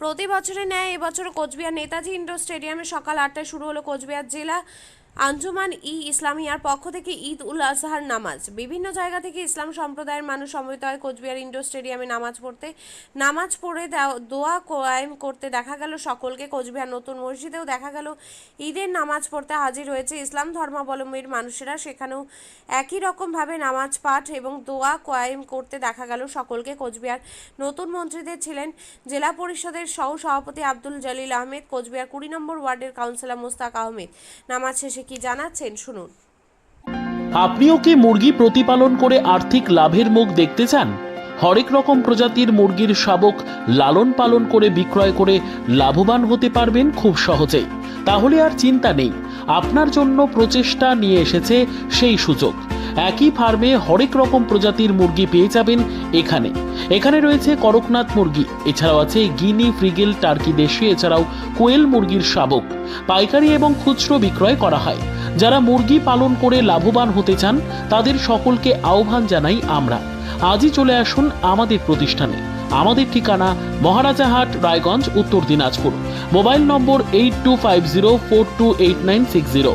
প্রতি বছরের ন্যায় এবছর কোচবিহার নেতাজি ইন্ডোর স্টেডিয়ামে সকাল 8টায় শুরু হলো কোচবিহার জেলা আঞ্জুমান ইসলামিয়ার পক্ষ থেকে ঈদ উল আজহার নামাজ। বিভিন্ন জায়গা থেকে ইসলাম সম্প্রদায়ের মানুষ সমবেত হয় কোচবিহার ইন্ডোর স্টেডিয়ামে নামাজ পড়ে দোয়া কোয়াইম করতে দেখা গেল সকলকে। কোচবিহার নতুন মসজিদেও দেখা গেল ঈদের নামাজ পড়তে হাজির হয়েছে ইসলাম ধর্মাবলম্বীর মানুষেরা। সেখানেও একই রকমভাবে নামাজ পাঠ এবং দোয়া কোয়াইম করতে দেখা গেল সকলকে। কোচবিহার নতুন মন্ত্রীদের ছিলেন জেলা পরিষদের সহ সভাপতি আব্দুল জলিল আহমেদ, কোচবিহার 20 নম্বর ওয়ার্ডের কাউন্সিলর মুস্তাক আহমেদ। নামাজ শেষে কি জানাচ্ছেন শুনুন। আপনিও কি মুরগি প্রতিপালন করে আর্থিক লাভের মুখ দেখতে চান? হরেক রকম প্রজাতির মুরগির শাবক লালন পালন করে বিক্রয় করে লাভবান হতে পারবেন খুব সহজেই। তাহলে আর চিন্তা নেই, আপনার জন্য প্রচেষ্টা নিয়ে এসেছে সেই সুযোগ। একই ফার্মে হরেক রকম প্রজাতির মুরগি পেয়ে যাবেন এখানে রয়েছে করকনাথ মুরগি, এছাড়াও আছে গিনি, ফ্রিগেল, টার্কি দেশি, এছাড়াও কোয়েল মুরগির শাবক পাইকারি এবং খুচরো বিক্রয় করা হয়। যারা মুরগি পালন করে লাভবান হতে চান তাদের সকলকে আহ্বান জানাই আমরা। আজই চলে আসুন আমাদের প্রতিষ্ঠানে। আমাদের ঠিকানা মহারাজাহাট, রায়গঞ্জ, উত্তর দিনাজপুর। মোবাইল নম্বর 8250428960,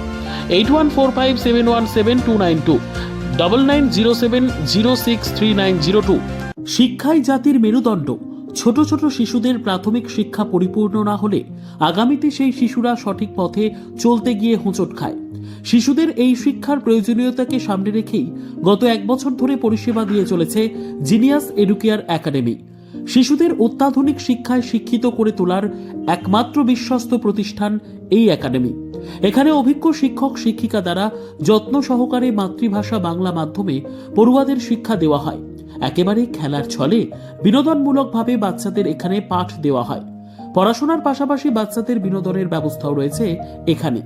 8145717292, 9907063902। শিক্ষাই জাতির মেরুদণ্ড। ছোট ছোট শিশুদের প্রাথমিক শিক্ষা পরিপূর্ণ না হলে আগামীতে সেই শিশুরা সঠিক পথে চলতে গিয়ে হোঁচট খায়। শিশুদের এই শিক্ষার প্রয়োজনীয়তাকে সামনে রেখেই গত 1 বছর ধরে পরিষেবা দিয়ে চলেছে জিনিয়াস এডুকেয়ার একাডেমি। শিশুদের অত্যাধুনিক শিক্ষায় শিক্ষিত করে তোলার একমাত্র বিশ্বস্ত প্রতিষ্ঠান এই একাডেমি। এখানে অভিজ্ঞ শিক্ষক শিক্ষিকা দ্বারা যত্ন সহকারে মাতৃভাষা বাংলা মাধ্যমে পড়ুয়াদের শিক্ষা দেওয়া হয়। একেবারে খেলার ছলে বিনোদনমূলকভাবে বাচ্চাদের এখানে পাঠ দেওয়া হয়। পড়াশোনার পাশাপাশি বাচ্চাদের বিনোদনের ব্যবস্থাও রয়েছে এখানে।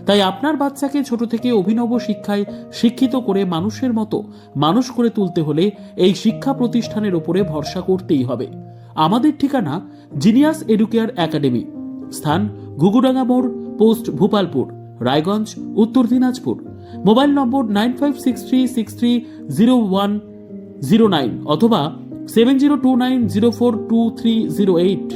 তাই আপনার বাচ্চাকে ছোট থেকে অভিনব শিক্ষায় শিক্ষিত করে মানুষের মতো মানুষ করে তুলতে হলে এই শিক্ষা প্রতিষ্ঠানের উপরে ভরসা করতেই হবে। আমাদের ঠিকানা জিনিয়াস এডুকেয়ার একাডেমি, স্থান ঘুঘুডাঙ্গা মোড়, পোস্ট ভূপালপুর, রায়গঞ্জ, উত্তর দিনাজপুর। মোবাইল নম্বর 9563630109 অথবা 7029042308।